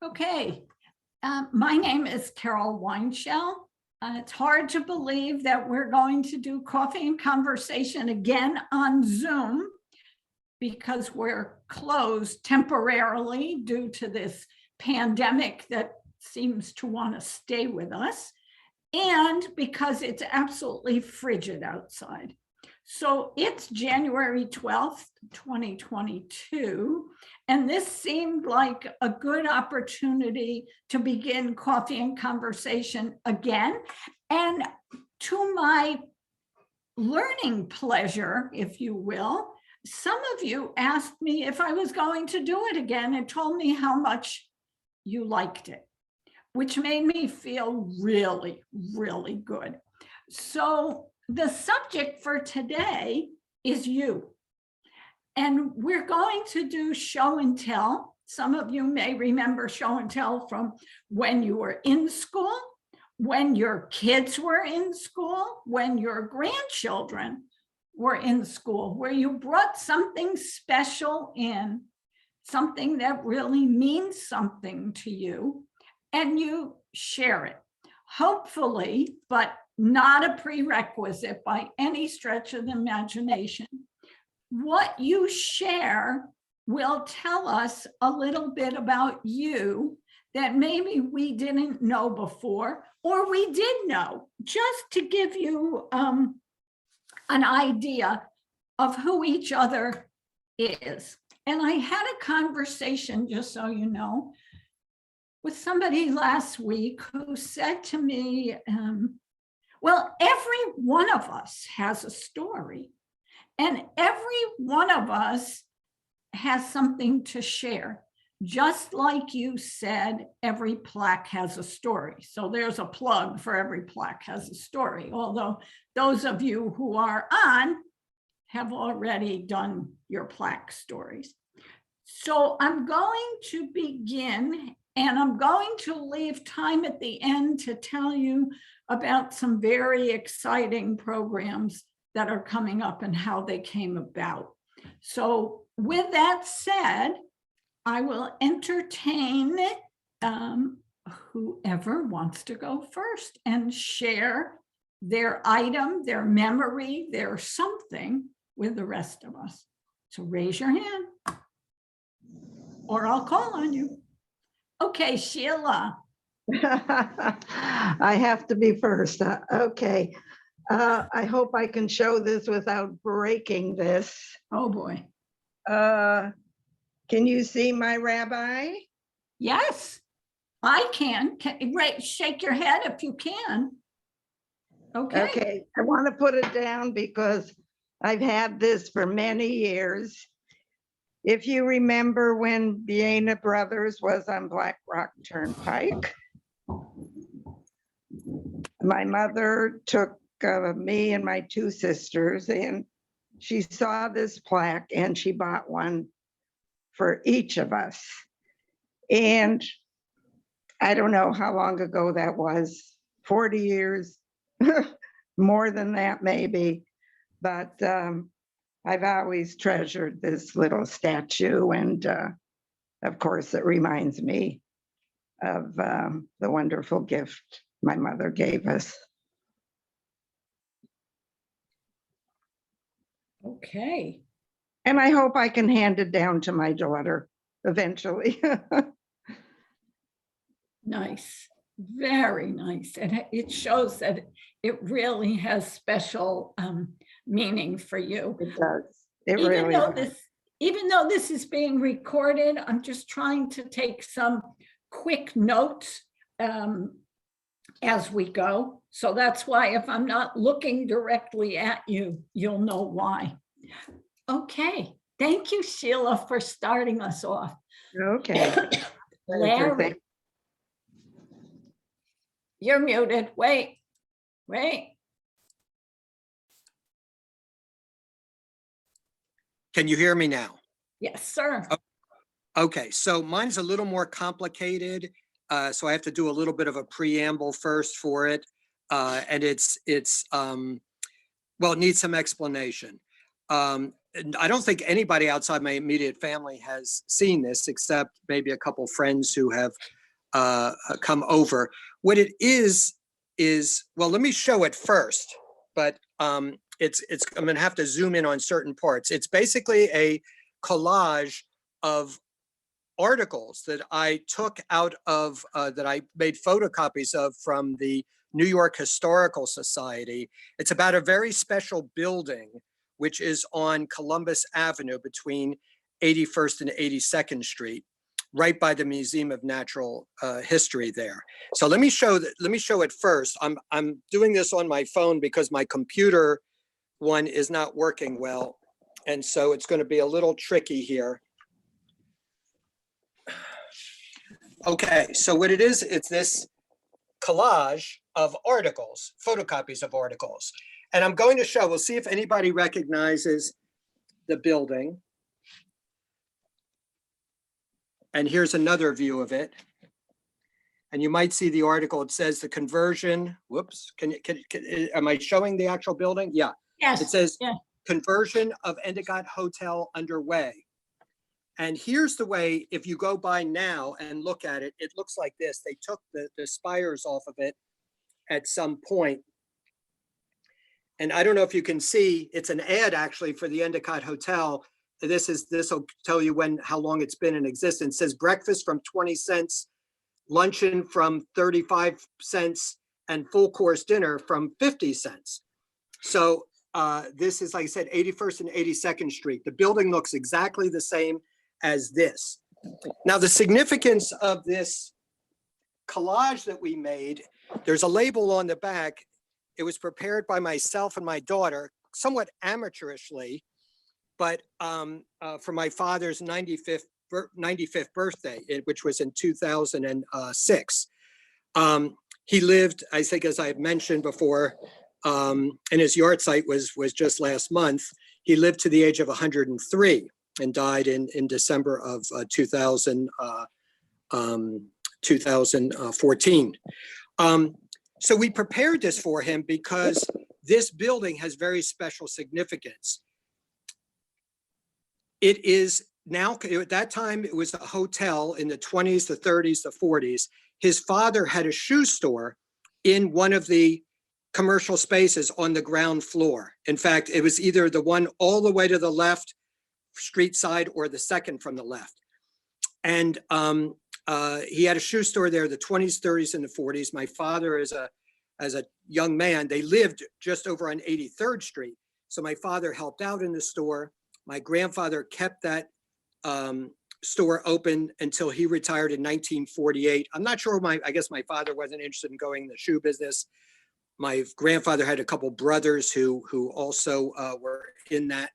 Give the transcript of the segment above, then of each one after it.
Okay, my name is Carol Weinshell. It's hard to believe that we're going to do Coffee and Conversation again on Zoom because we're closed temporarily due to this pandemic that seems to want to stay with us, and because it's absolutely frigid outside. So it's January 12th, 2022, and this seemed like a good opportunity to begin Coffee and Conversation again. And to my learning pleasure, if you will, some of you asked me if I was going to do it again and told me how much you liked it, which made me feel really, really good. So the subject for today is you. And we're going to do show and tell. Some of you may remember show and tell from when you were in school, when your kids were in school, when your grandchildren were in school, where you brought something special in, something that really means something to you, and you share it. Hopefully, but not a prerequisite by any stretch of the imagination, what you share will tell us a little bit about you that maybe we didn't know before, or we did know, just to give you an idea of who each other is. And I had a conversation, just so you know, with somebody last week who said to me, well, every one of us has a story, and every one of us has something to share. Just like you said, every plaque has a story. So there's a plug for every plaque has a story, although those of you who are on have already done your plaque stories. So I'm going to begin, and I'm going to leave time at the end to tell you about some very exciting programs that are coming up and how they came about. So with that said, I will entertain whoever wants to go first and share their item, their memory, their something with the rest of us. So raise your hand, or I'll call on you. Okay, Sheila. I have to be first. Okay. I hope I can show this without breaking this. Oh boy. Can you see my rabbi? Yes, I can. Shake your head if you can. Okay. Okay. I want to put it down because I've had this for many years. If you remember when Vienna Brothers was on Black Rock Turnpike, my mother took me and my two sisters, and she saw this plaque and she bought one for each of us. And I don't know how long ago that was, 40 years, more than that maybe, but I've always treasured this little statue, and of course it reminds me of the wonderful gift my mother gave us. Okay. And I hope I can hand it down to my daughter eventually. Nice, very nice. And it shows that it really has special meaning for you. It does. It really does. Even though this is being recorded, I'm just trying to take some quick notes as we go. So that's why if I'm not looking directly at you, you'll know why. Okay, thank you, Sheila, for starting us off. Okay. Larry, you're muted. Wait. Can you hear me now? Yes, sir. Okay, so mine's a little more complicated. So I have to do a little bit of a preamble first for it. And well, it needs some explanation. And I don't think anybody outside my immediate family has seen this, except maybe a couple friends who have come over. What it is, well, let me show it first, but I'm going to have to zoom in on certain parts. It's basically a collage of articles that I took out of, that I made photocopies of from the New York Historical Society. It's about a very special building, which is on Columbus Avenue between 81st and 82nd Street, right by the Museum of Natural History there. So let me show it first. I'm doing this on my phone because my computer one is not working well. And so it's going to be a little tricky here. Okay, so what it is, it's this collage of articles, photocopies of articles. And I'm going to show, we'll see if anybody recognizes the building. And here's another view of it. And you might see the article, it says the conversion, whoops, am I showing the actual building? Yeah. Yes. It says yeah. conversion of Endicott Hotel underway. And here's the way, if you go by now and look at it, it looks like this. They took the spires off of it at some point. And I don't know if you can see, it's an ad actually for the Endicott Hotel. This will tell you how long it's been in existence. It says breakfast from 20 cents, luncheon from 35 cents, and full course dinner from 50 cents. So this is, like I said, 81st and 82nd Street. The building looks exactly the same as this. Now, the significance of this collage that we made, there's a label on the back. It was prepared by myself and my daughter, somewhat amateurishly, but for my father's 95th birthday, which was in 2006. He lived, I think, as I've mentioned before, and his yard site was just last month. He lived to the age of 103 and died in December of 2014. So we prepared this for him because this building has very special significance. It is now, at that time, it was a hotel in the 20s, the 30s, the 40s. His father had a shoe store in one of the commercial spaces on the ground floor. In fact, it was either the one all the way to the left street side or the second from the left. And he had a shoe store there, the 20s, 30s, and the 40s. My father, as a young man, they lived just over on 83rd Street. So my father helped out in the store. My grandfather kept that store open until he retired in 1948. I'm not sure, I guess my father wasn't interested in going in the shoe business. My grandfather had a couple brothers who also were in that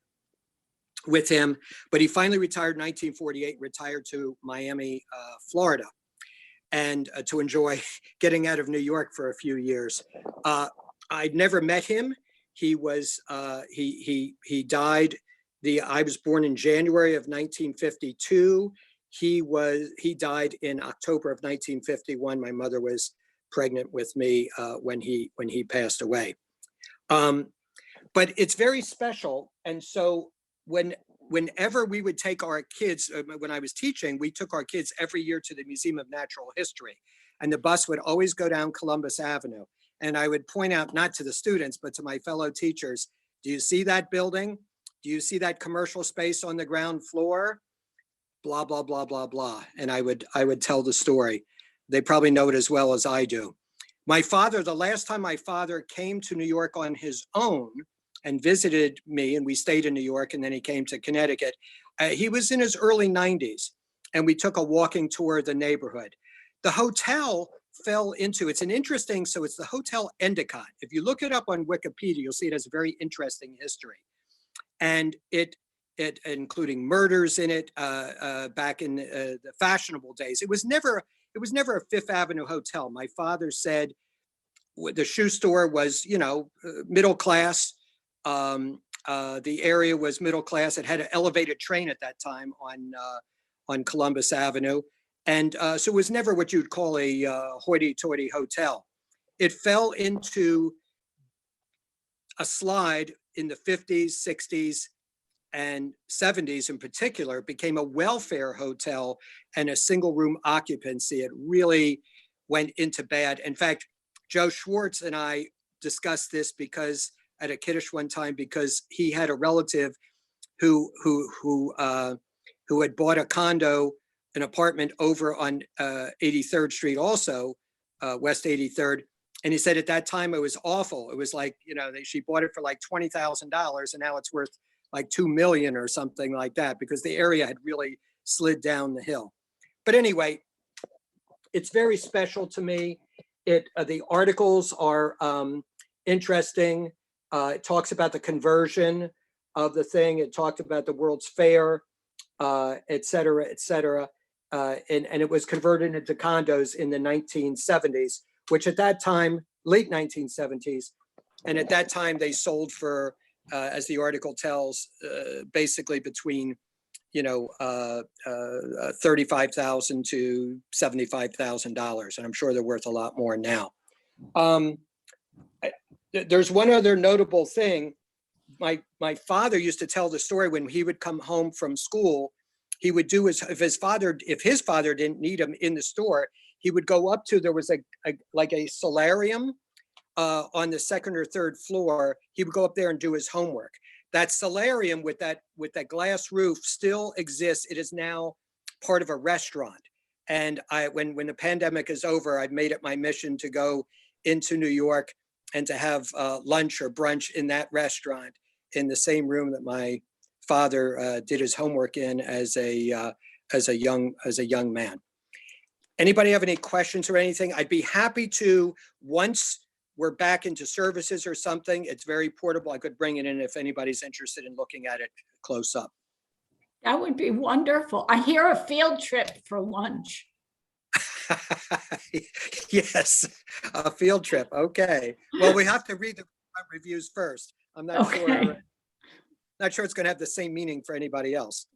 with him, but he finally retired in 1948, retired to Miami, Florida, and to enjoy getting out of New York for a few years. I'd never met him. He was, he died, I was born in January of 1952. He died in October of 1951. My mother was pregnant with me when he passed away. But it's very special. And so whenever we would take our kids, when I was teaching, we took our kids every year to the Museum of Natural History, and the bus would always go down Columbus Avenue. And I would point out, not to the students, but to my fellow teachers, do you see that building? Do you see that commercial space on the ground floor? Blah, blah, blah, blah, blah. And I would tell the story. They probably know it as well as I do. My father, the last time my father came to New York on his own and visited me, and we stayed in New York, and then he came to Connecticut, he was in his early 90s, and we took a walking tour of the neighborhood. The hotel fell into, it's the Hotel Endicott. If you look it up on Wikipedia, you'll see it has a very interesting history. And it including murders in it back in the fashionable days. It was never a Fifth Avenue hotel. My father said the shoe store was, middle class. The area was middle class. It had an elevated train at that time on Columbus Avenue. And so it was never what you'd call a hoity-toity hotel. It fell into a slide in the 50s, 60s, and 70s in particular became a welfare hotel and a single room occupancy. It really went into bad. In fact, Joe Schwartz and I discussed this because at a kiddush one time, because he had a relative who had bought a condo, an apartment over on 83rd Street, also West 83rd. And he said at that time it was awful. It was like, she bought it for like $20,000 and now it's worth like 2 million or something like that, because the area had really slid down the hill. But anyway, it's very special to me. The articles are interesting. It talks about the conversion of the thing. It talked about the World's Fair, et cetera, et cetera. And it was converted into condos in the 1970s, which at that time, late 1970s, and at that time they sold for, as the article tells, basically between, $35,000 to $75,000, and I'm sure they're worth a lot more now. There's one other notable thing. My father used to tell the story when he would come home from school. He would do if his father didn't need him in the store, he would go up to, there was like a solarium on the second or third floor. He would go up there and do his homework. That solarium with that glass roof still exists. It is now part of a restaurant. And when the pandemic is over, I've made it my mission to go into New York and to have lunch or brunch in that restaurant, in the same room that my father did his homework in as a young man. Anybody have any questions or anything? I'd be happy to, once we're back into services or something, it's very portable. I could bring it in if anybody's interested in looking at it close up. That would be wonderful. I hear a field trip for lunch. Yes, a field trip. Okay. Well, we have to read the reviews first. I'm not sure. Not sure it's going to have the same meaning for anybody else.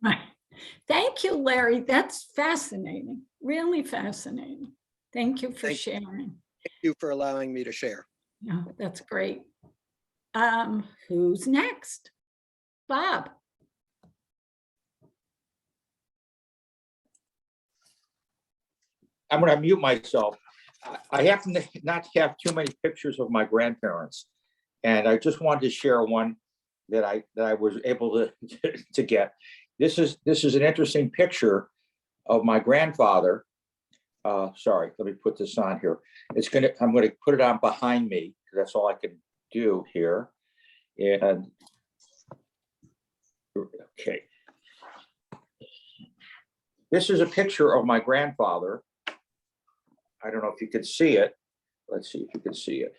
Thank you, Larry. That's fascinating. Really fascinating. Thank you for sharing. Thank you for allowing me to share. Yeah, that's great. Who's next? Bob. I'm going to mute myself. I happen to not have too many pictures of my grandparents, and I just wanted to share one that I was able to get. This is an interesting picture of my grandfather. Sorry, let me put this on here. I'm going to put it on behind me because that's all I can do here. And okay, this is a picture of my grandfather. I don't know if you can see it. Let's see if you can see it.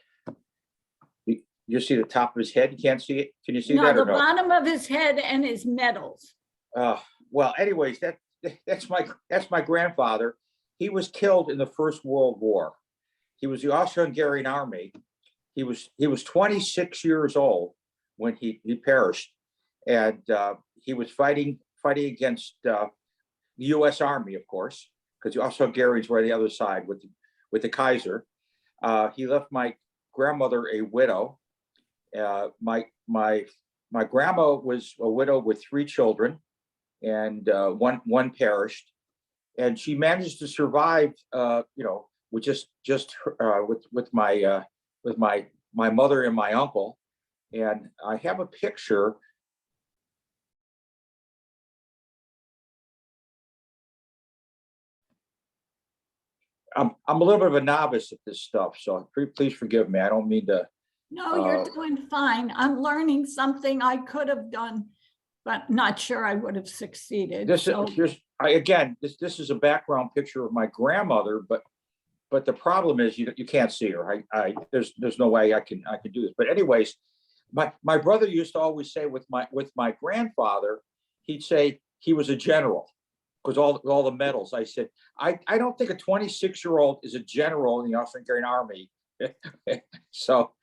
You see the top of his head? You can't see it? Can you see that or no? The bottom of his head and his medals. Well, anyways, that's my grandfather. He was killed in the First World War. He was the Austro-Hungarian army. He was 26 years old when he perished, and he was fighting against the U.S. Army, of course, because the Austro-Hungarians were on the other side with the Kaiser. He left my grandmother a widow. My grandma was a widow with 3 children, and one perished, and she managed to survive. With with my mother and my uncle. And I have a picture. I'm a little bit of a novice at this stuff, so please forgive me. I don't mean to. No, you're doing fine. I'm learning something I could have done, but not sure I would have succeeded. This is a background picture of my grandmother, but the problem is you can't see her. There's no way I can do this. But anyways, my brother used to always say with my grandfather, he'd say he was a general because all the medals. I said, I don't think a 26-year-old is a general in the Austro-Hungarian army. So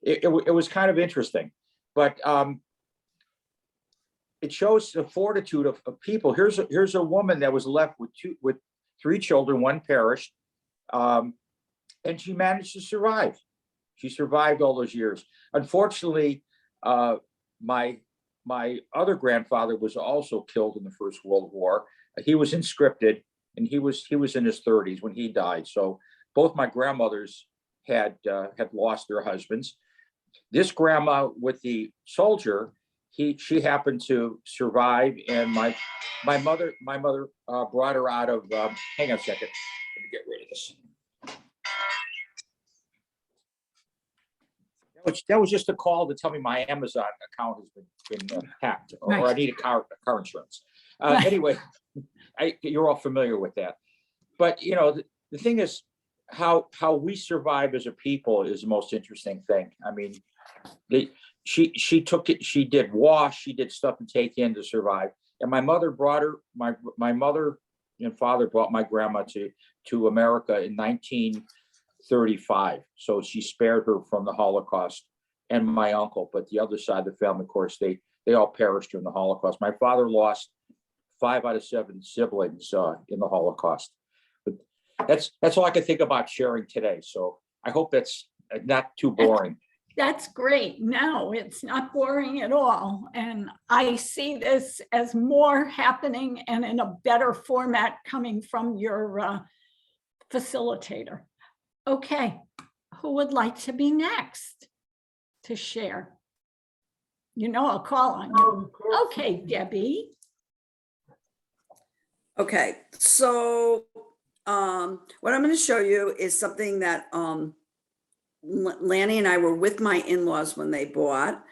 it was kind of interesting, but it shows the fortitude of people. Here's a woman that was left with 3 children, 1 perished, and she managed to survive. She survived all those years. Unfortunately, my my other grandfather was also killed in the First World War. He was conscripted, and he was in his 30s when he died. So both my grandmothers had lost their husbands. This grandma with the soldier, she happened to survive, and my mother brought her out of. Hang on a second. Let me get rid of this. That was just a call to tell me my Amazon account has been hacked, or I need a car insurance. Anyway, you're all familiar with that. But you know, the thing is, how we survive as a people is the most interesting thing. I mean, she took it. She did wash. She did stuff to take in to survive. And my mother brought her. My mother and father brought my grandma to America in 1935. So she spared her from the Holocaust, and my uncle. But the other side of the family, of course, they all perished during the Holocaust. My father lost 5 out of 7 siblings in the Holocaust. But that's all I can think about sharing today. So I hope that's not too boring. That's great. No, it's not boring at all. And I see this as more happening and in a better format coming from your facilitator. Okay, who would like to be next to share? You know, I'll call on you. Okay, Debbie. Okay, so what I'm going to show you is something that Lanny and I were with my in-laws when they bought,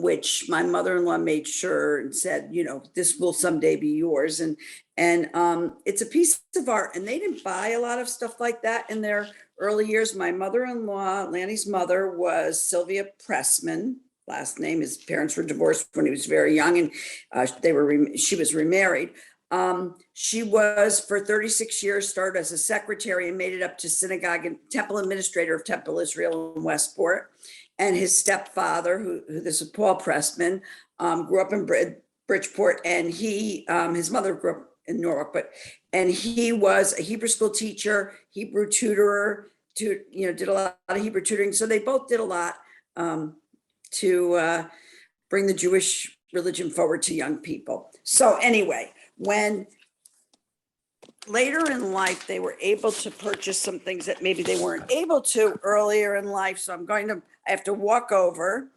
which my mother-in-law made sure and said, you know, this will someday be yours. And it's a piece of art, and they didn't buy a lot of stuff like that in their early years. My mother-in-law, Lanny's mother, was Sylvia Pressman. Last name, his parents were divorced when he was very young, and she was remarried. She was for 36 years, started as a secretary and made it up to synagogue and temple administrator of Temple Israel in Westport. And his stepfather, who this is Paul Pressman, grew up in Bridgeport, and his mother grew up in Norwalk, and he was a Hebrew school teacher, Hebrew tutorer, did a lot of Hebrew tutoring. So they both did a lot to bring the Jewish religion forward to young people. So anyway, when later in life, they were able to purchase some things that maybe they weren't able to earlier in life. So I have to walk over.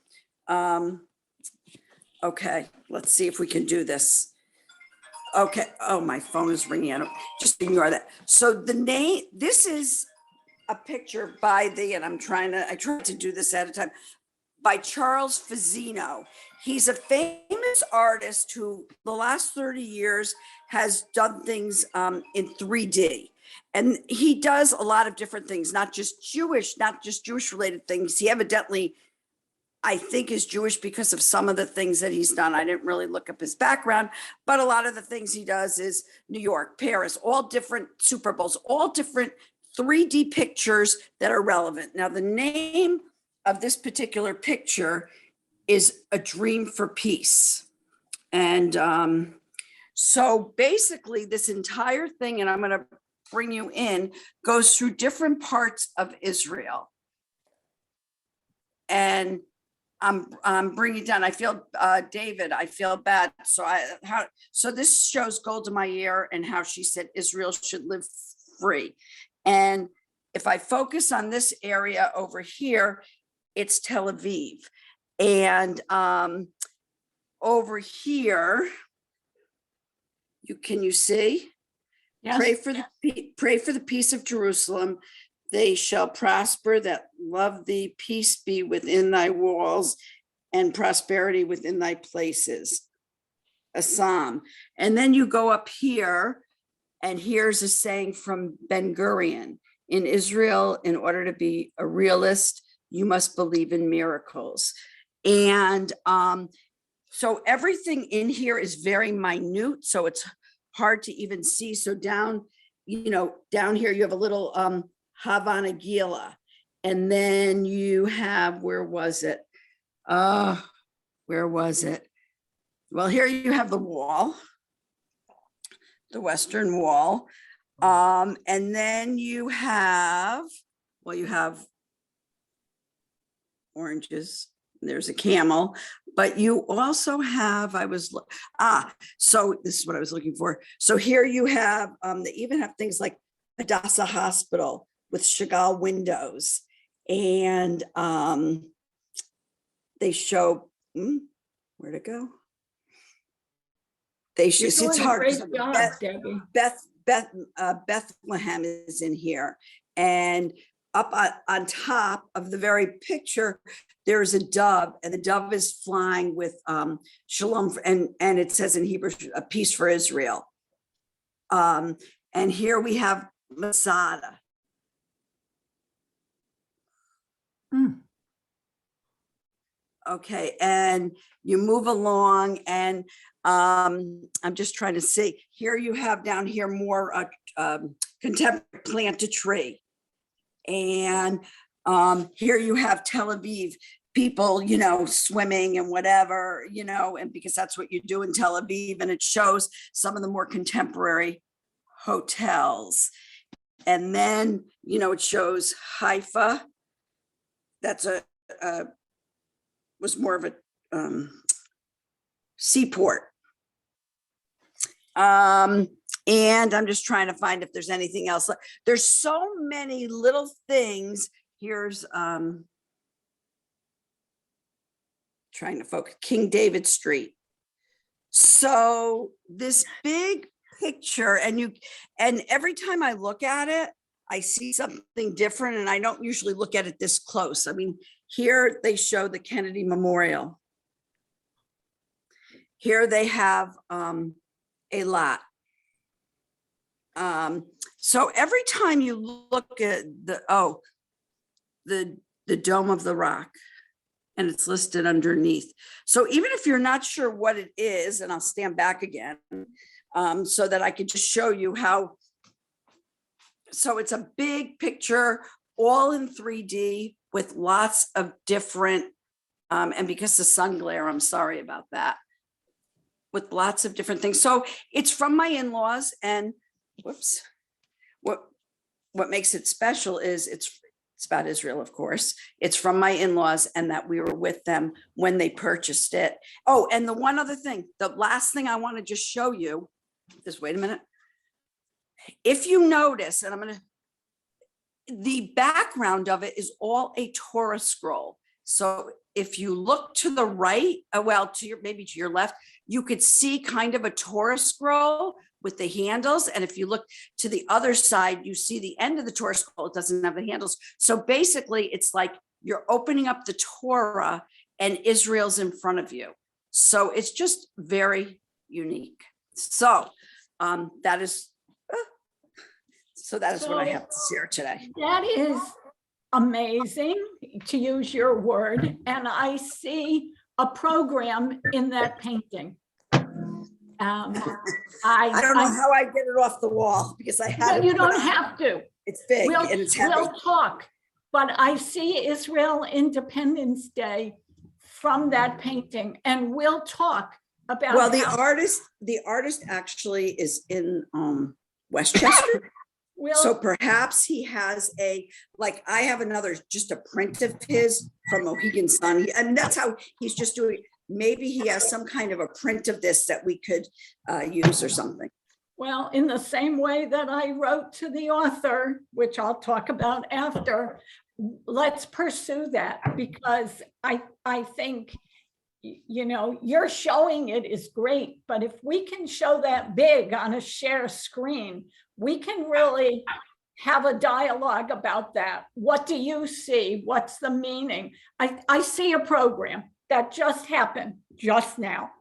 Okay, let's see if we can do this. Okay, oh, my phone is ringing. Just ignore that. So this is a picture by and I tried to do this at a time, by Charles Fazzino. He's a famous artist who the last 30 years has done things in 3D. And he does a lot of different things, not just Jewish related things. He evidently, I think, is Jewish because of some of the things that he's done. I didn't really look up his background, but a lot of the things he does is New York, Paris, all different Super Bowls, all different 3D pictures that are relevant. Now, the name of this particular picture is A Dream for Peace. And so basically this entire thing, and I'm going to bring you in, goes through different parts of Israel. And I'm bringing it down. I feel, David, I feel bad. So this shows Golda Meir and how she said Israel should live free. And if I focus on this area over here, it's Tel Aviv. And over here, can you see? Yes. Pray for the peace of Jerusalem. They shall prosper that love thee. Peace be within thy walls and prosperity within thy places. A psalm. And then you go up here, and here's a saying from Ben Gurion. In Israel, in order to be a realist, you must believe in miracles. And so everything in here is very minute, so it's hard to even see. So down here you have a little Havana Gila, and then you have, where was it? Well, here you have the wall, the Western Wall. And then you have oranges. There's a camel, but you also have, so this is what I was looking for. So here you have, they even have things like Hadassah Hospital with Chagall windows. And they show, where'd it go? They show, You're it's doing a hard. great 'cause job, Debbie. Bethlehem is in here, and up on top of the very picture, there's a dove, and the dove is flying with Shalom, and it says in Hebrew, a peace for Israel. And here we have Masada. Mm. Okay, and you move along, and I'm just trying to see. Here you have down here more contemporary plant a tree. And here you have Tel Aviv, people, you know, swimming and whatever, you know, and because that's what you do in Tel Aviv, and it shows some of the more contemporary hotels. And then, you know, it shows Haifa. That's was more of a seaport. And I'm just trying to find if there's anything else. There's so many little things. Here's trying to focus, King David Street. So this big picture, and every time I look at it, I see something different, and I don't usually look at it this close. I mean, here they show the Kennedy Memorial. Here they have a lot. So every time you look at the Dome of the Rock, and it's listed underneath. So even if you're not sure what it is, and I'll stand back again so that I can just show you how. So it's a big picture, all in 3D with lots of different, and because the sun glare, I'm sorry about that, with lots of different things. So it's from my in-laws, and whoops, what makes it special is it's about Israel, of course. It's from my in-laws, and that we were with them when they purchased it. Oh, and the one other thing, the last thing I want to just show you is, wait a minute. If you notice, and the background of it is all a Torah scroll. So if you look to the right, well, maybe to your left, you could see kind of a Torah scroll with the handles. And if you look to the other side, you see the end of the Torah scroll. It doesn't have the handles. So basically it's like you're opening up the Torah and Israel's in front of you. So it's just very unique. So that is what I have to share today. That is amazing, to use your word. And I see a program in that painting. I don't know how I get it off the wall because I had it. You don't have to. It's big and it's heavy. We'll talk, but I see Israel Independence Day from that painting, and we'll talk about. Well, the artist actually is in Westchester. So perhaps he has I have another, just a print of his from Mohegan Sun. And that's how he's just doing. Maybe he has some kind of a print of this that we could use or something. Well, in the same way that I wrote to the author, which I'll talk about after, let's pursue that, because I think, you know, you're showing it is great, but if we can show that big on a share screen, we can really have a dialogue about that. What do you see? What's the meaning? I see a program that just happened just now.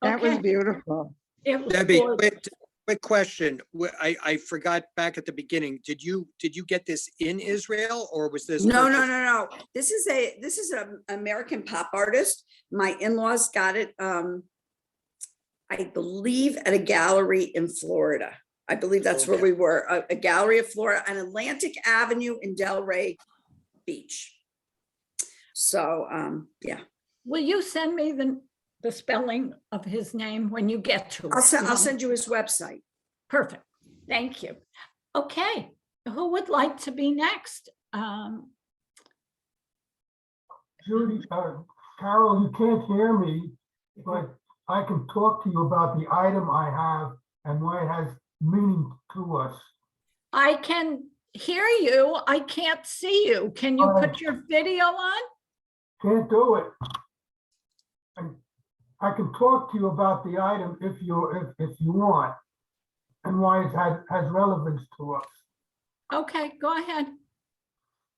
That was beautiful. It was Debbie, gorgeous. quick question. I forgot back at the beginning. Did you get this in Israel, or was this? No. This is an American pop artist. My in-laws got it, I believe, at a gallery in Florida. I believe that's where we were, a gallery of Florida on Atlantic Avenue in Delray Beach. So, yeah. Will you send me the spelling of his name when you get to it? I'll send you his website. Perfect. Thank you. Okay. Who would like to be next? Judy, Carol, you can't hear me, but I can talk to you about the item I have and why it has meaning to us. I can hear you. I can't see you. Can you put your video on? Can't do it. I can talk to you about the item if you want, and why it has relevance to us. Okay, go ahead.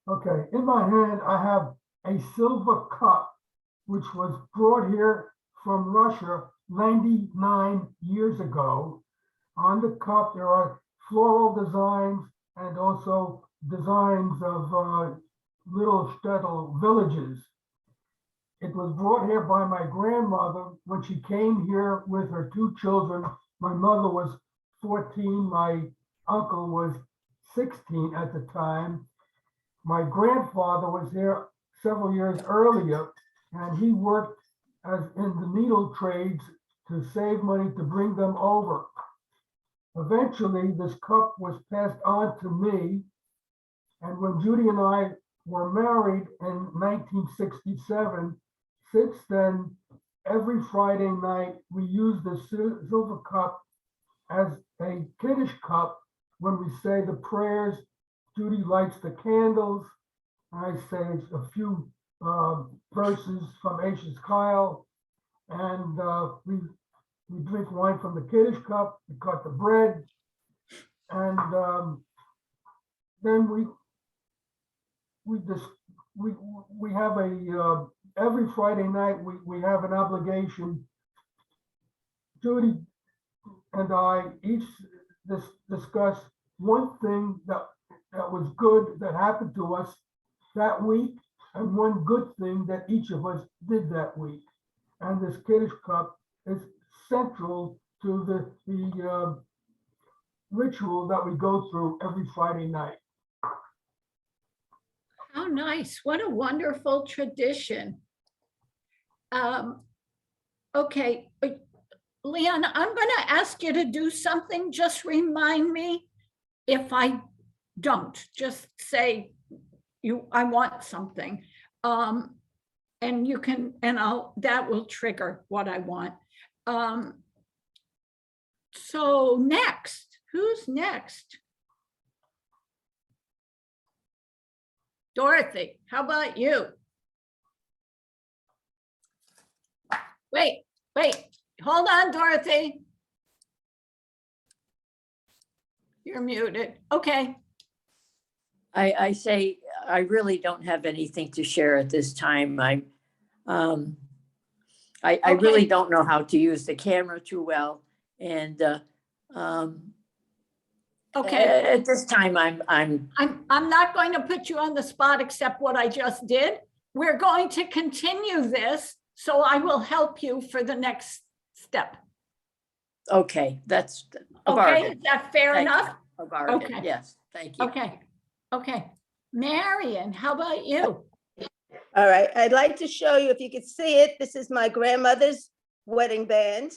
Okay, in my hand, I have a silver cup, which was brought here from Russia 99 years ago. On the cup, there are floral designs and also designs of little shtetl villages. It was brought here by my grandmother when she came here with her 2 children. My mother was 14, my uncle was 16 at the time. My grandfather was here several years earlier, and he worked as in the needle trades to save money to bring them over. Eventually, this cup was passed on to me, and when Judy and I were married in 1967, since then, every Friday night, we use the silver cup as a Kiddush cup when we say the prayers. Judy lights the candles. I say a few verses from Ashes Kyle, and we drink wine from the Kiddush cup. We cut the bread, and then we have a every Friday night we have an obligation. Judy and I each discuss one thing that was good that happened to us that week, and one good thing that each of us did that week. And this Kiddush cup is central to the ritual that we go through every Friday night. How nice. What a wonderful tradition. Okay, Leon, I'm going to ask you to do something. Just remind me if I don't. Just say I want something. And you can, and that will trigger what I want. So next, who's next? Dorothy, how about you? Wait, hold on, Dorothy. You're muted. Okay. I say, I really don't have anything to share at this time. I really don't know how to use the camera too well. And Okay. at this time, I'm not going to put you on the spot except what I just did. We're going to continue this, so I will help you for the next step. okay. That's a Okay, bargain. is that fair Thank enough? you. A bargain. Okay. Yes, thank you. Okay. Marion, how about you? All right, I'd like to show you, if you could see it, this is my grandmother's wedding band.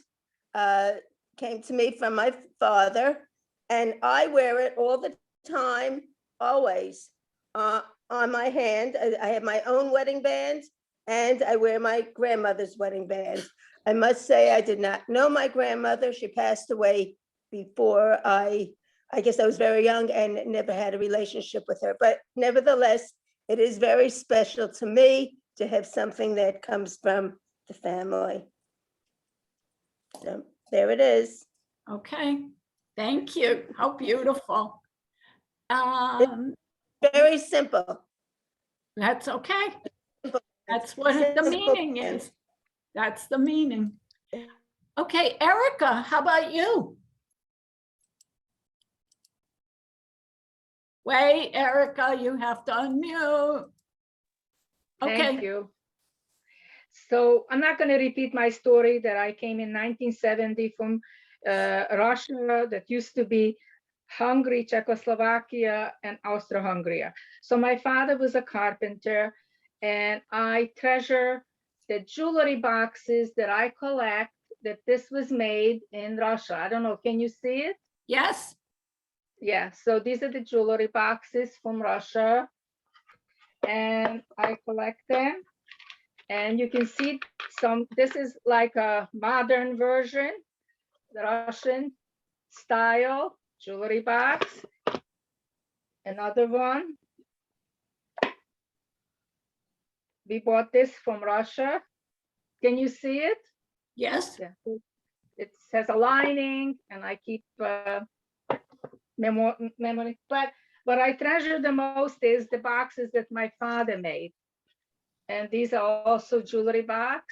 Came to me from my father, and I wear it all the time, always, on my hand. I have my own wedding band, and I wear my grandmother's wedding band. I must say, I did not know my grandmother. She passed away before I guess I was very young and never had a relationship with her, but nevertheless, it is very special to me to have something that comes from the family. So there it is. Okay, thank you. How beautiful. Very simple. That's okay. That's what the meaning is. That's the meaning. Okay, Erica, how about you? Wait, Erica, you have to unmute. Thank Okay, you. So I'm not going to repeat my story that I came in 1970 from Russia that used to be Hungary, Czechoslovakia, and Austro-Hungary. So my father was a carpenter, and I treasure the jewelry boxes that I collect, that this was made in Russia. I don't know, can you see it? yes. Yeah, so these are the jewelry boxes from Russia, and I collect them. And you can see this is like a modern version, the Russian style jewelry box. Another one. We bought this from Russia. Can you see it? Yes, Yeah. It has a lining, and I keep memory. But what I treasure the most is the boxes that my father made. And these are also jewelry box.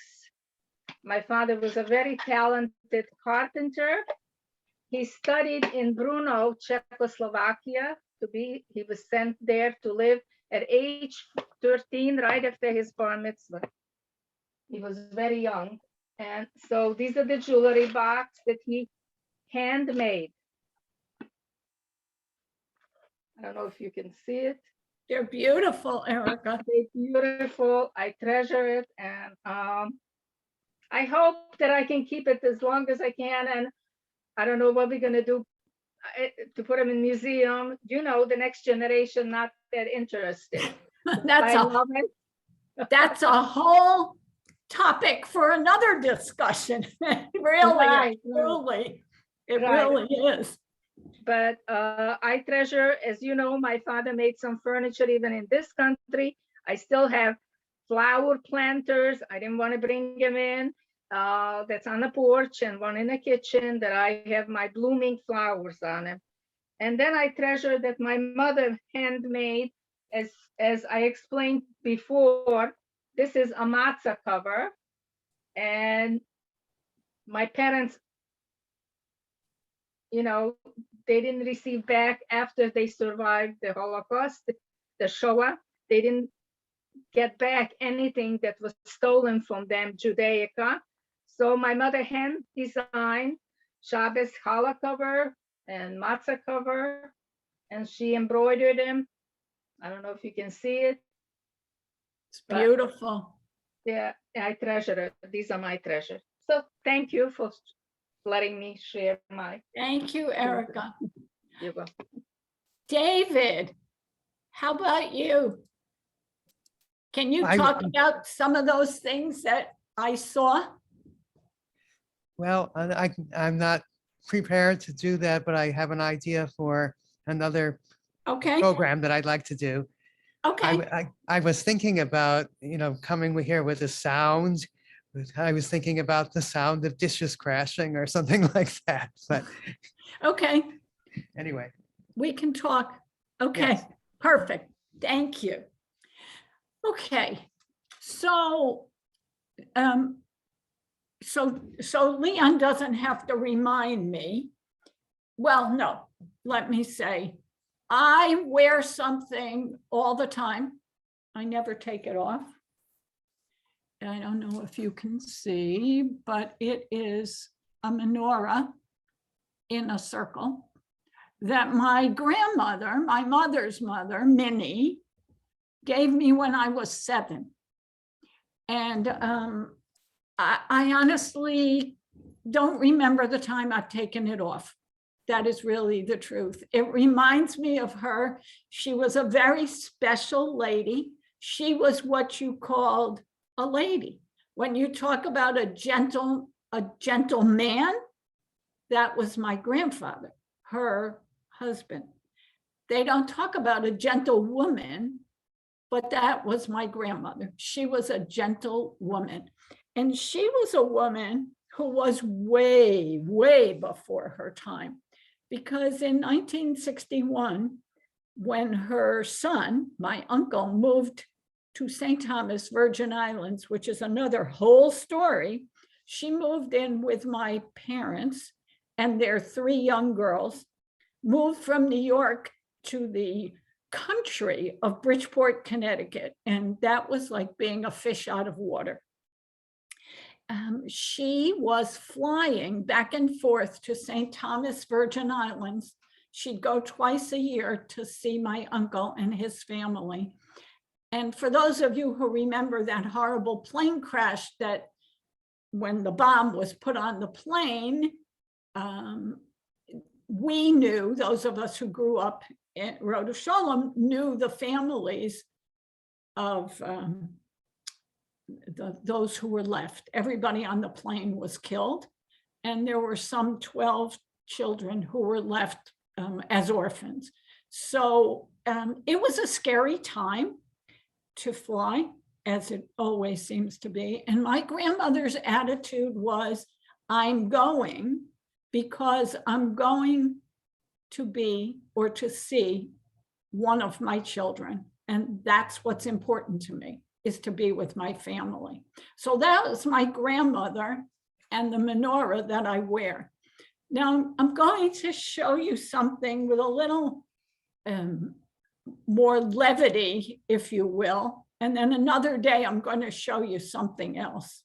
My father was a very talented carpenter. He studied in Brno, Czechoslovakia. He was sent there to live at age 13, right after his bar mitzvah. He was very young. And so these are the jewelry box that he handmade. I don't know if you can see it. they're beautiful, Erica. They're beautiful. I treasure it. And I hope that I can keep it as long as I can. And I don't know what we're going to do to put them in museum. You know, the next generation not that interested. That's I a, love it. that's a whole topic for another discussion. Really, Right, truly, it Right. really is. But I treasure, as you know, my father made some furniture even in this country. I still have flower planters. I didn't want to bring them in. That's on the porch, and one in the kitchen that I have my blooming flowers on them. And then I treasure that my mother handmade, as I explained before, this is a matzah cover. And my parents, you know, they didn't receive back after they survived the Holocaust, the Shoah. They didn't get back anything that was stolen from them, Judaica. So my mother hand designed Shabbos challah cover and matzah cover, and she embroidered them. I don't know if you can see it. It's beautiful. Yeah, I treasure it. These are my treasures. So thank you for letting me share my. Thank you, Erica. You go. David, how about you? Can you I- talk about some of those things that I saw? Well, I'm not prepared to do that, but I have an idea for another Okay, program that I'd like to do. okay. I was thinking about, coming here with a sound. I was thinking about the sound of dishes crashing or something like that. But Okay, anyway, we can talk. Okay, Yes. perfect. Thank you. Okay, so Leon doesn't have to remind me. Well, no, let me say, I wear something all the time. I never take it off. I don't know if you can see, but it is a menorah in a circle that my grandmother, my mother's mother, Minnie, gave me when I was 7. And I honestly don't remember the time I've taken it off. That is really the truth. It reminds me of her. She was a very special lady. She was what you called a lady. When you talk about a gentleman, that was my grandfather, her husband. They don't talk about a gentlewoman, but that was my grandmother. She was a gentle woman. And she was a woman who was way, way before her time. Because in 1961, when her son, my uncle, moved to St. Thomas, Virgin Islands, which is another whole story, she moved in with my parents and their 3 young girls, moved from New York to the country of Bridgeport, Connecticut. And that was like being a fish out of water. She was flying back and forth to St. Thomas, Virgin Islands. She'd go twice a year to see my uncle and his family. And for those of you who remember that horrible plane crash, that when the bomb was put on the plane, we knew, those of us who grew up in Rodeph Sholom, knew the families of those who were left. Everybody on the plane was killed. And there were some 12 children who were left as orphans. So it was a scary time to fly, as it always seems to be. And my grandmother's attitude was, I'm going because I'm going to be or to see one of my children. And that's what's important to me, is to be with my family. So that was my grandmother and the menorah that I wear. Now I'm going to show you something with a little more levity, if you will. And then another day, I'm going to show you something else.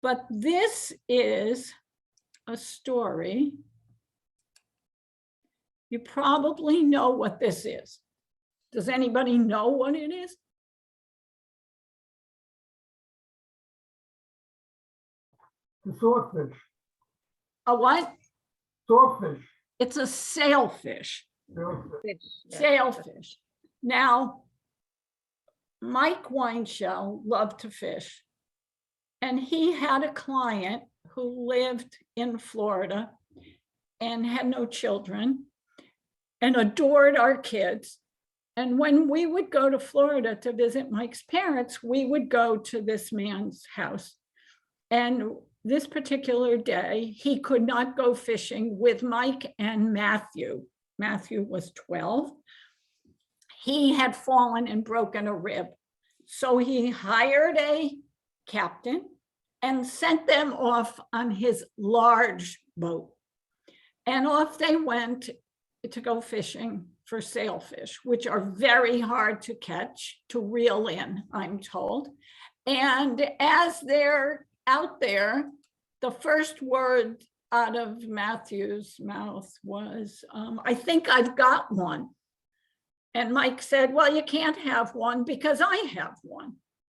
But this is a story. You probably know what this is. Does anybody know what it is? The swordfish, A what? swordfish. It's a sailfish. Sailfish. Sailfish. Now, Mike Weinshell loved to fish. And he had a client who lived in Florida and had no children and adored our kids. And when we would go to Florida to visit Mike's parents, we would go to this man's house. And this particular day, he could not go fishing with Mike and Matthew. Matthew was 12. He had fallen and broken a rib. So he hired a captain and sent them off on his large boat. And off they went to go fishing for sailfish, which are very hard to catch, to reel in, I'm told. And as they're out there, the first word out of Matthew's mouth was, I think I've got one. And Mike said, well, you can't have one because I have one.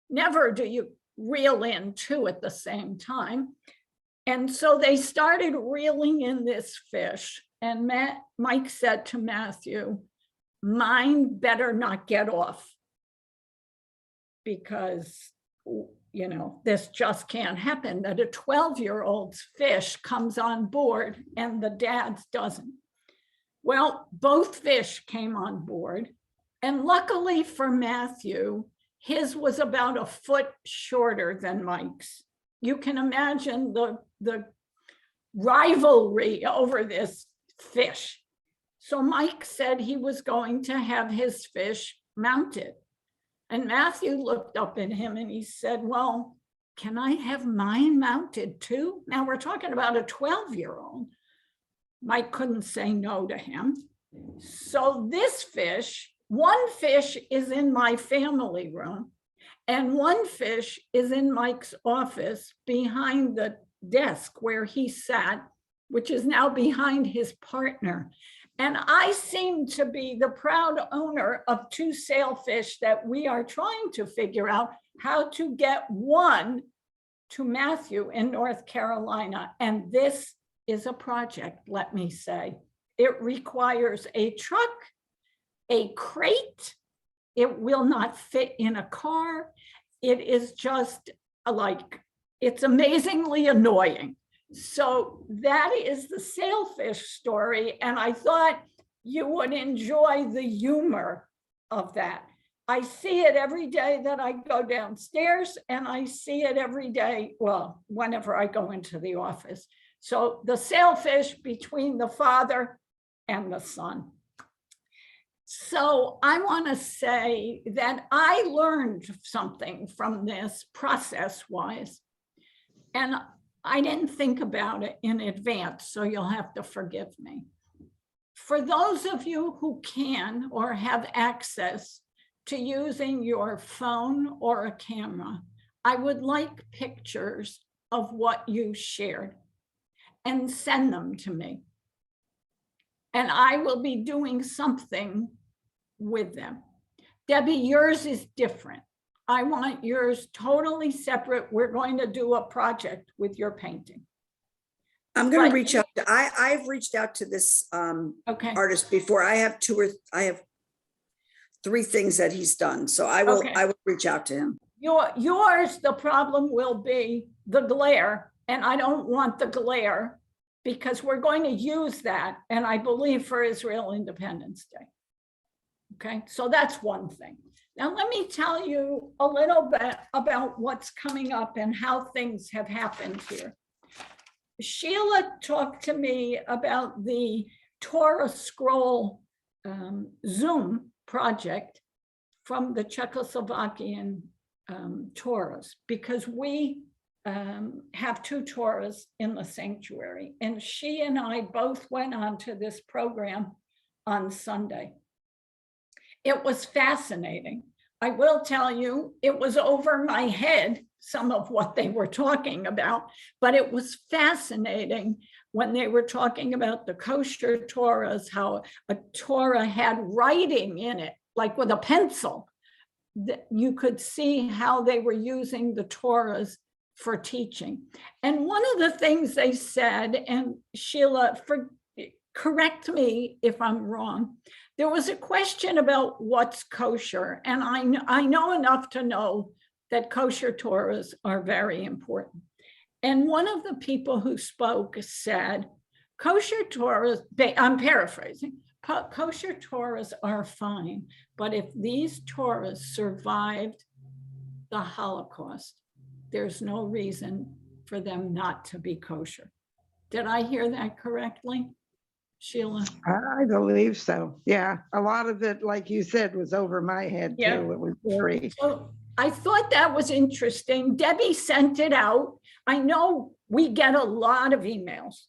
Never do you reel in two at the same time. And so they started reeling in this fish. And Mike said to Matthew, mine better not get off, because, you know, this just can't happen, that a 12-year-old's fish comes on board and the dad's doesn't. Well, both fish came on board. And luckily for Matthew, his was about a foot shorter than Mike's. You can imagine the rivalry over this fish. So Mike said he was going to have his fish mounted. And Matthew looked up at him and he said, well, can I have mine mounted too? Now we're talking about a 12-year-old. Mike couldn't say no to him. So this fish, one fish is in my family room and one fish is in Mike's office behind the desk where he sat, which is now behind his partner. And I seem to be the proud owner of two sailfish that we are trying to figure out how to get one to Matthew in North Carolina. And this is a project, let me say. It requires a truck, a crate. It will not fit in a car. It is just like, it's amazingly annoying. So that is the sailfish story. And I thought you would enjoy the humor of that. I see it every day that I go downstairs, and I see it every day, well, whenever I go into the office. So the sailfish between the father and the son. So I want to say that I learned something from this process-wise. And I didn't think about it in advance, so you'll have to forgive me. For those of you who can or have access to using your phone or a camera, I would like pictures of what you shared and send them to me. And I will be doing something with them. Debbie, yours is different. I want yours totally separate. We're going to do a project with your painting. I'm going Right. to reach out to, I've reached out to this Okay. artist before. I have 3 things that he's done. So I will Okay. reach out to him. Yours, the problem will be the glare, and I don't want the glare because we're going to use that, and I believe for Israel Independence Day. Okay, so that's one thing. Now, let me tell you a little bit about what's coming up and how things have happened here. Sheila talked to me about the Torah Scroll Zoom project from the Czechoslovakian Torahs, because we have 2 Torahs in the sanctuary. And she and I both went on to this program on Sunday. It was fascinating. I will tell you, it was over my head, some of what they were talking about, but it was fascinating when they were talking about the kosher Torahs, how a Torah had writing in it, like with a pencil. You could see how they were using the Torahs for teaching. And one of the things they said, and Sheila, correct me if I'm wrong, there was a question about what's kosher. And I know enough to know that kosher Torahs are very important. And one of the people who spoke said, kosher Torahs, I'm paraphrasing, kosher Torahs are fine, but if these Torahs survived the Holocaust, there's no reason for them not to be kosher. Did I hear that correctly, Sheila? I believe so. Yeah, a lot of it, like you said, was over my head Yeah. too. It was very, So I thought that was interesting. Debbie sent it out. I know we get a lot of emails,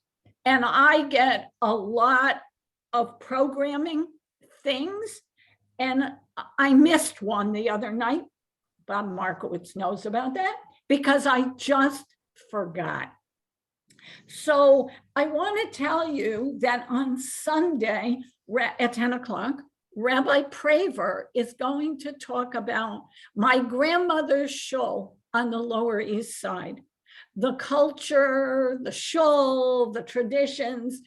and I get a lot of programming things, and I missed one the other night. Bob Markowitz knows about that because I just forgot. So I want to tell you that on Sunday at 10 o'clock, Rabbi Praver is going to talk about my grandmother's shul on the Lower East Side, the culture, the shul, the traditions,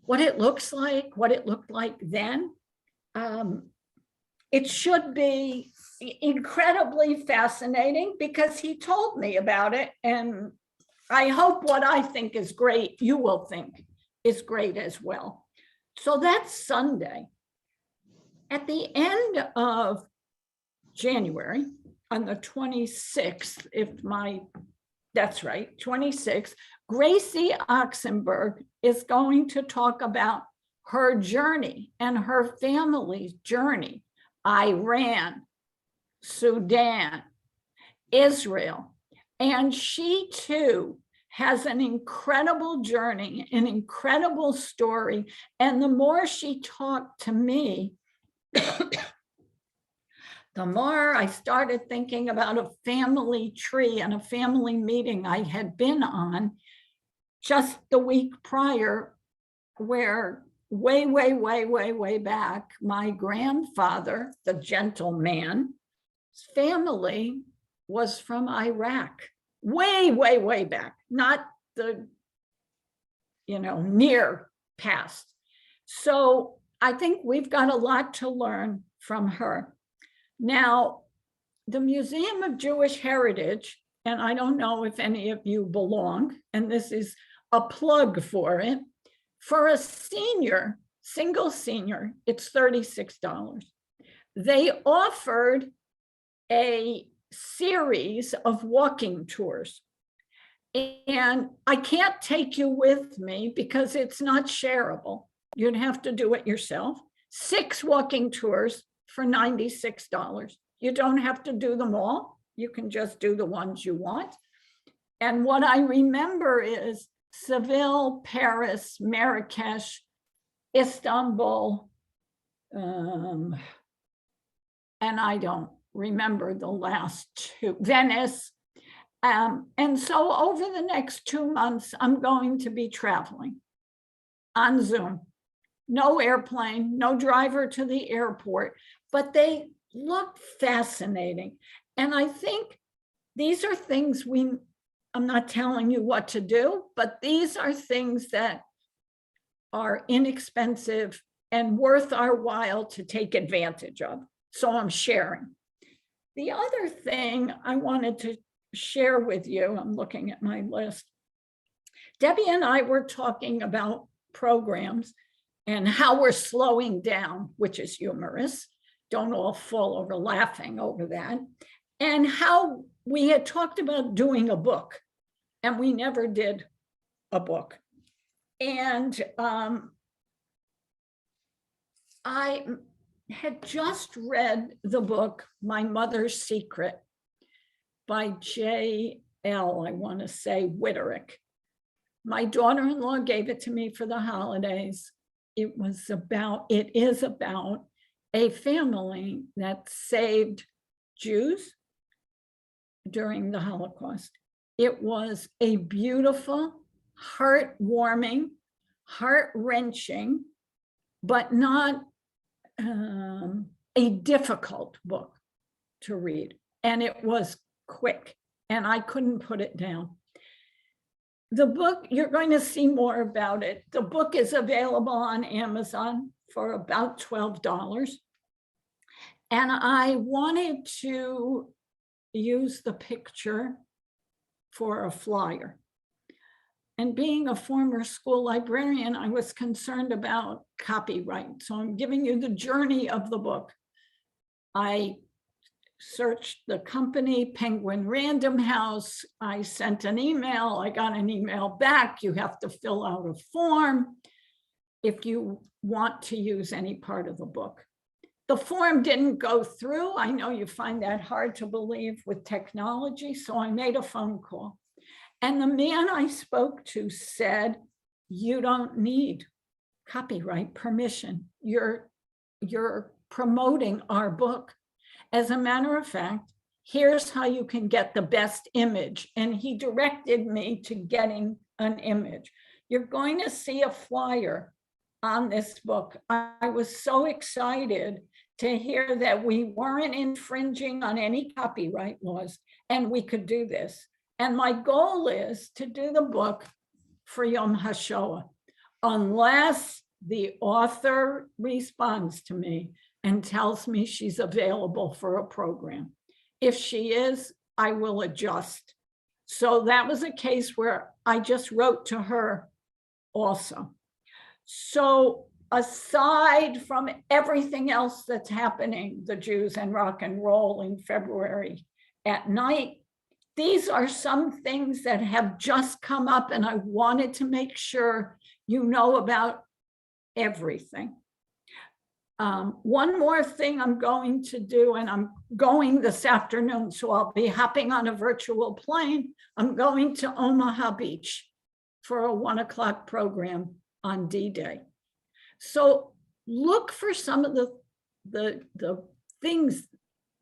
what it looks like, what it looked like then. It should be incredibly fascinating because he told me about it, and I hope what I think is great, you will think is great as well. So that's Sunday. At the end of January, on the 26th, that's right, 26th, Gracie Oxenberg is going to talk about her journey and her family's journey. Iran, Sudan, Israel, and she too has an incredible journey, an incredible story. And the more she talked to me, the more I started thinking about a family tree and a family meeting I had been on just the week prior, where way back, my grandfather, the gentleman, family was from Iraq, way back, not the, near past. So I think we've got a lot to learn from her. Now, the Museum of Jewish Heritage, and I don't know if any of you belong, and this is a plug for it, for a senior, single senior, it's $36. They offered a series of walking tours. And I can't take you with me because it's not shareable. You'd have to do it yourself. 6 walking tours for $96. You don't have to do them all. You can just do the ones you want. And what I remember is Seville, Paris, Marrakesh, Istanbul, and I don't remember the last 2, Venice. And so over the next 2 months, I'm going to be traveling on Zoom. No airplane, no driver to the airport, but they look fascinating. And I think these are things I'm not telling you what to do, but these are things that are inexpensive and worth our while to take advantage of. So I'm sharing. The other thing I wanted to share with you, I'm looking at my list. Debbie and I were talking about programs and how we're slowing down, which is humorous. Don't all fall over laughing over that. And how we had talked about doing a book, and we never did a book. And I had just read the book, My Mother's Secret, by J.L., I want to say, Whitterick. My daughter-in-law gave it to me for the holidays. It is about a family that saved Jews during the Holocaust. It was a beautiful, heartwarming, heart-wrenching, but not a difficult book to read. And it was quick, and I couldn't put it down. The book, you're going to see more about it. The book is available on Amazon for about $12. And I wanted to use the picture for a flyer. And being a former school librarian, I was concerned about copyright. So I'm giving you the journey of the book. I searched the company, Penguin Random House. I sent an email. I got an email back. You have to fill out a form if you want to use any part of the book. The form didn't go through. I know you find that hard to believe with technology, so I made a phone call. And the man I spoke to said, you don't need copyright permission. You're promoting our book. As a matter of fact, here's how you can get the best image. And he directed me to getting an image. You're going to see a flyer on this book. I was so excited to hear that we weren't infringing on any copyright laws and we could do this. And my goal is to do the book for Yom HaShoah, unless the author responds to me and tells me she's available for a program. If she is, I will adjust. So that was a case where I just wrote to her also. So aside from everything else that's happening, the Jews and rock and roll in February at night, these are some things that have just come up, and I wanted to make sure you know about everything. One more thing I'm going to do, and I'm going this afternoon, so I'll be hopping on a virtual plane. I'm going to Omaha Beach for a 1 o'clock program on D-Day. So look for some of the things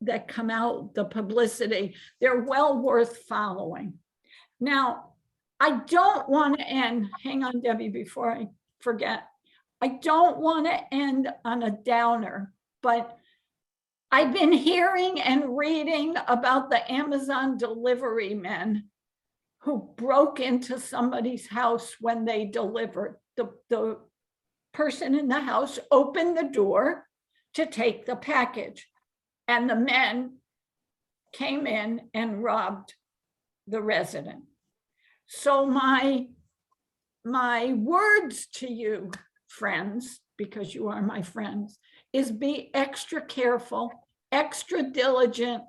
that come out, the publicity. They're well worth following. Now, I don't want to end, hang on, Debbie, before I forget. I don't want to end on a downer, but I've been hearing and reading about the Amazon delivery men who broke into somebody's house when they delivered. The person in the house opened the door to take the package, and the men came in and robbed the resident. So my words to you, friends, because you are my friends, is be extra careful, extra diligent.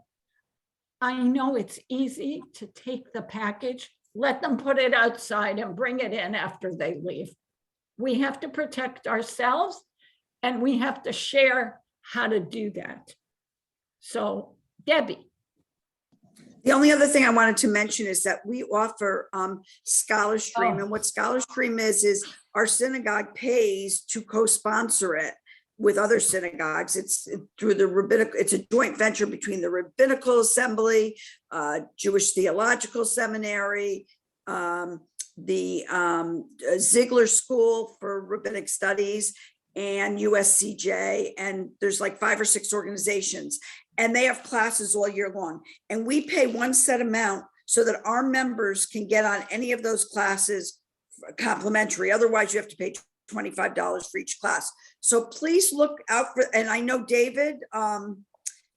I know it's easy to take the package, let them put it outside and bring it in after they leave. We have to protect ourselves, and we have to share how to do that. So, Debbie. The only other thing I wanted to mention is that we offer Scholar Stream. Oh. And what Scholar Stream is our synagogue pays to co-sponsor it with other synagogues. It's through the rabbinical, it's a joint venture between the Rabbinical Assembly, Jewish Theological Seminary, the Ziegler School for Rabbinic Studies, and USCJ. And there's like 5 or 6 organizations. And they have classes all year long. And we pay one set amount so that our members can get on any of those classes complimentary. Otherwise, you have to pay $25 for each class. So please look out for, and I know David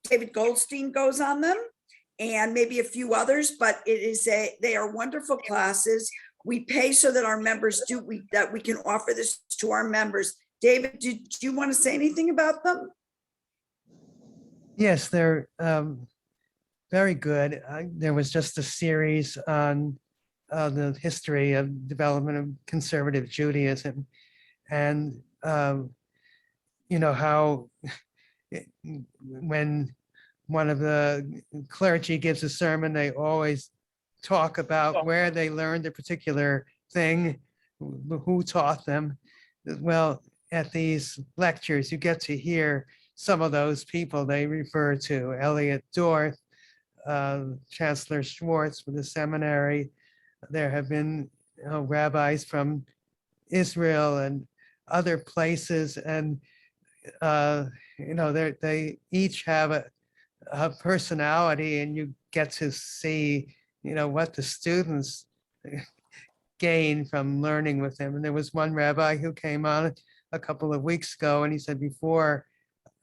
David Goldstein goes on them, and maybe a few others, but they are wonderful classes. We pay so that our members that we can offer this to our members. David, do you want to say anything about them? Yes, they're very good. There was just a series on the history of development of conservative Judaism, and you know how when one of the clergy gives a sermon, they always talk about where they learned a particular thing, who taught them. Well, at these lectures, you get to hear some of those people they refer to: Elliot Dorff, Chancellor Schwartz for the seminary. There have been rabbis from Israel and other places, and they each have a personality, and you get to see what the students gain from learning with them. And there was one rabbi who came on a couple of weeks ago, and he said, before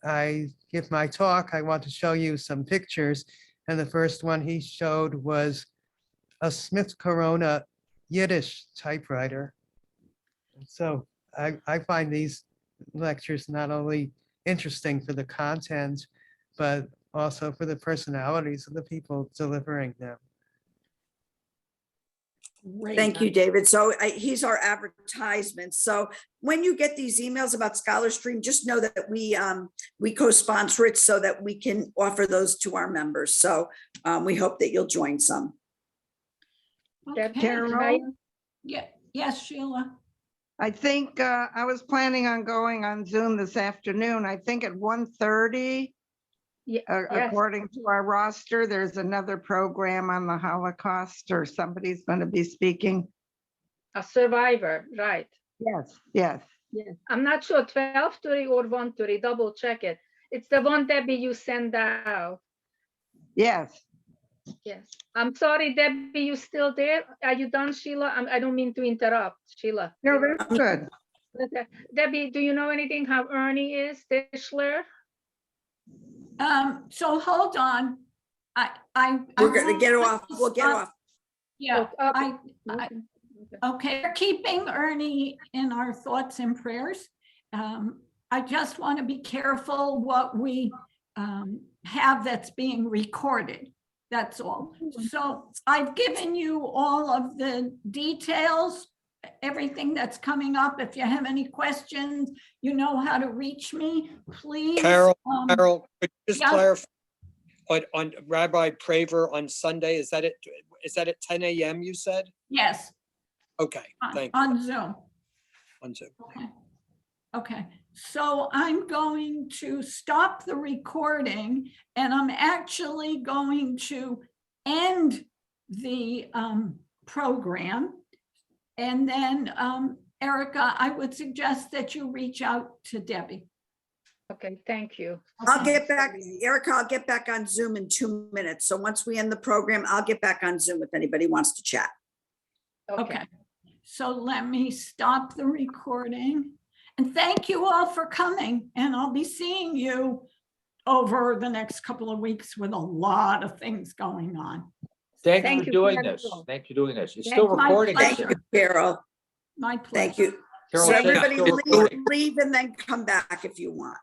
I give my talk, I want to show you some pictures. And the first one he showed was a Smith Corona Yiddish typewriter. So I find these lectures not only interesting for the content, but also for the personalities of the people delivering them. Great. Thank you, David. So he's our advertisement. So when you get these emails about ScholarStream, just know that we co-sponsor it so that we can offer those to our members. So we hope that you'll join some. Okay. Carol? Yeah, yes, Sheila. I think I was planning on going on Zoom this afternoon. I think at 1:30, Yes. according to our roster, there's another program on the Holocaust, or somebody's going to be speaking. A survivor, right? Yes, yes. Yes. I'm not sure, 12:30 or 1:30, double check it. It's the one, Debbie, you send out. Yes. Yes. I'm sorry, Debbie, you still there? Are you done, Sheila? I don't mean to interrupt, Sheila. No, that's good. Okay. Debbie, do you know anything how Ernie is, Tischler? So hold on. We're gonna get off. We'll get off. Yeah, Oh, okay, we're keeping Ernie in our thoughts and prayers. I just want to be careful what we have that's being recorded. That's all. So I've given you all of the details, everything that's coming up. If you have any questions, you know how to reach me, please. Carol, could you just yeah. clarify on Rabbi Praver on Sunday? Is that at 10 a.m. you said? Yes. Okay, thank you. On Zoom. On Zoom. Okay, so I'm going to stop the recording, and I'm actually going to end the program. And then, Erica, I would suggest that you reach out to Debbie. okay, thank you. I'll get back, Erica, I'll get back on Zoom in 2 minutes. So once we end the program, I'll get back on Zoom if anybody wants to chat. Okay, so let me stop the recording. And thank you all for coming. And I'll be seeing you over the next couple of weeks with a lot of things going on. Thank Thank you for you, doing Carol. this. Thank you for doing this. It's Thank still you. My recording. pleasure. Thank you, Carol. My pleasure. Thank you. Carol So said it's everybody still recording. leave and then come back if you want.